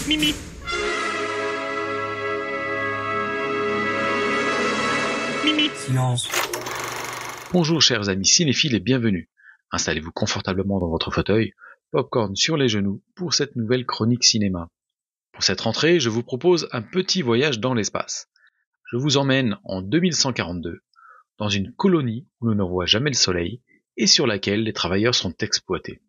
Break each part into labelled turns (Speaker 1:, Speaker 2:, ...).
Speaker 1: Mimi. Mimi.
Speaker 2: Silence.
Speaker 3: Bonjour chers amis cinéphiles et bienvenue. Installez-vous confortablement dans votre fauteuil, popcorn sur les genoux pour cette nouvelle chronique cinéma. Pour cette rentrée, je vous propose un petit voyage dans l'espace. Je vous emmène en 2142, dans une colonie où l'on ne voit jamais le soleil et sur laquelle les travailleurs sont exploités.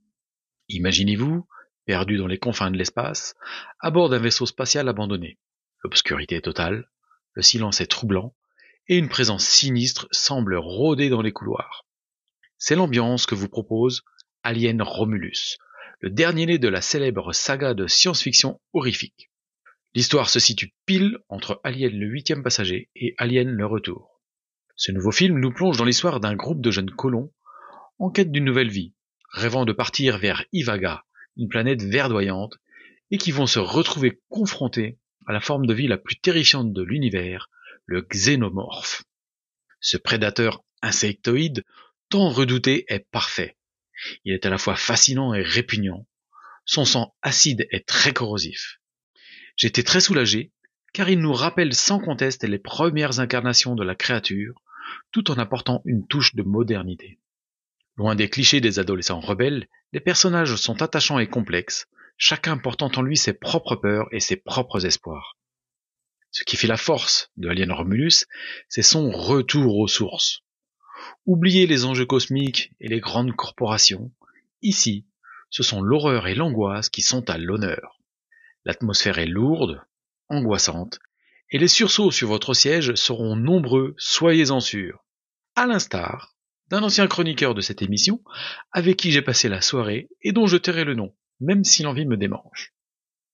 Speaker 3: Imaginez-vous, perdu dans les confins de l'espace, à bord d'un vaisseau spatial abandonné. L'obscurité est totale, le silence est troublant, et une présence sinistre semble rôder dans les couloirs. C'est l'ambiance que vous propose Alien Romulus, le dernier-né de la célèbre saga de science-fiction horrifique. L'histoire se situe pile entre Alien le 8e passager et Alien le retour. Ce nouveau film nous plonge dans l'histoire d'un groupe de jeunes colons en quête d'une nouvelle vie, rêvant de partir vers Ivaga, une planète verdoyante, et qui vont se retrouver confrontés à la forme de vie la plus terrifiante de l'univers, le xénomorphe. Ce prédateur insectoïde, tant redouté, est parfait. Il est à la fois fascinant et répugnant. Son sang acide est très corrosif. J'étais très soulagé, car il nous rappelle sans conteste les premières incarnations de la créature, tout en apportant une touche de modernité. Loin des clichés des adolescents rebelles, les personnages sont attachants et complexes, chacun portant en lui ses propres peurs et ses propres espoirs. Ce qui fait la force de Alien Romulus, c'est son retour aux sources. Oubliez les enjeux cosmiques et les grandes corporations. Ici, ce sont l'horreur et l'angoisse qui sont à l'honneur. L'atmosphère est lourde, angoissante, et les sursauts sur votre siège seront nombreux, soyez-en sûrs. À l'instar d'un ancien chroniqueur de cette émission, avec qui j'ai passé la soirée et dont je tairai le nom, même si l'envie me démange.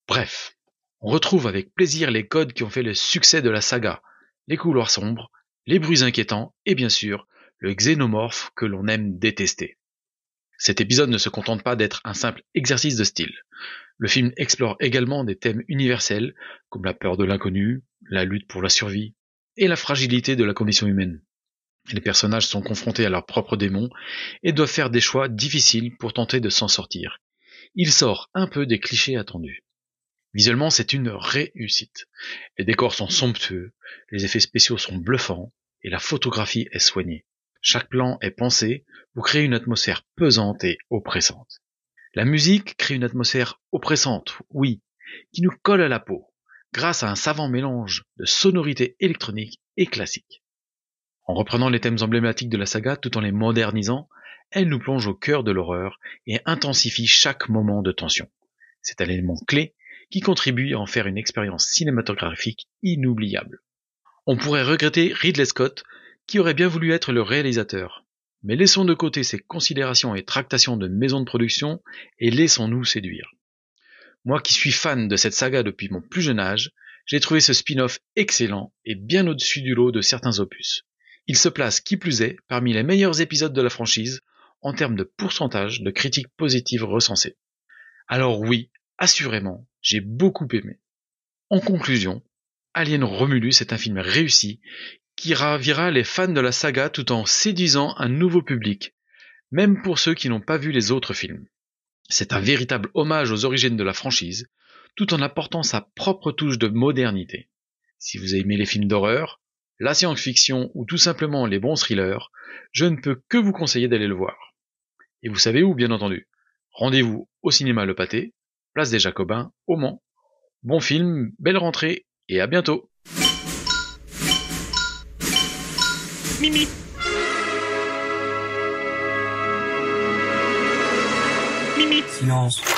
Speaker 3: Bref, on retrouve avec plaisir les codes qui ont fait le succès de la saga, les couloirs sombres, les bruits inquiétants et bien sûr, le xénomorphe que l'on aime détester. Cet épisode ne se contente pas d'être un simple exercice de style. Le film explore également des thèmes universels comme la peur de l'inconnu, la lutte pour la survie et la fragilité de la condition humaine. Les personnages sont confrontés à leurs propres démons et doivent faire des choix difficiles pour tenter de s'en sortir. Il sort un peu des clichés attendus. Visuellement, c'est une réussite. Les décors sont somptueux, les effets spéciaux sont bluffants et la photographie est soignée. Chaque plan est pensé pour créer une atmosphère pesante et oppressante. La musique crée une atmosphère oppressante, oui, qui nous colle à la peau, grâce à un savant mélange de sonorités électroniques et classiques. En reprenant les thèmes emblématiques de la saga tout en les modernisant, elle nous plonge au cœur de l'horreur et intensifie chaque moment de tension. C'est un élément clé qui contribue à en faire une expérience cinématographique inoubliable. On pourrait regretter Ridley Scott, qui aurait bien voulu être le réalisateur. Mais laissons de côté ses considérations et tractations de maison de production et laissons-nous séduire. Moi qui suis fan de cette saga depuis mon plus jeune âge, j'ai trouvé ce spin-off excellent et bien au-dessus du lot de certains opus. Il se place, qui plus est, parmi les meilleurs épisodes de la franchise en termes de pourcentage de critiques positives recensées. Alors oui, assurément, j'ai beaucoup aimé. En conclusion, Alien Romulus est un film réussi qui ravira les fans de la saga tout en séduisant un nouveau public, même pour ceux qui n'ont pas vu les autres films. C'est un véritable hommage aux origines de la franchise, tout en apportant sa propre touche de modernité. Si vous aimez les films d'horreur, la science-fiction ou tout simplement les bons thrillers, je ne peux que vous conseiller d'aller le voir. Et vous savez où, bien entendu. Rendez-vous au cinéma Le Pâté, place des Jacobins, au Mans. Bon film, belle rentrée et à bientôt.
Speaker 1: Mimi. Mimi.
Speaker 2: Silence.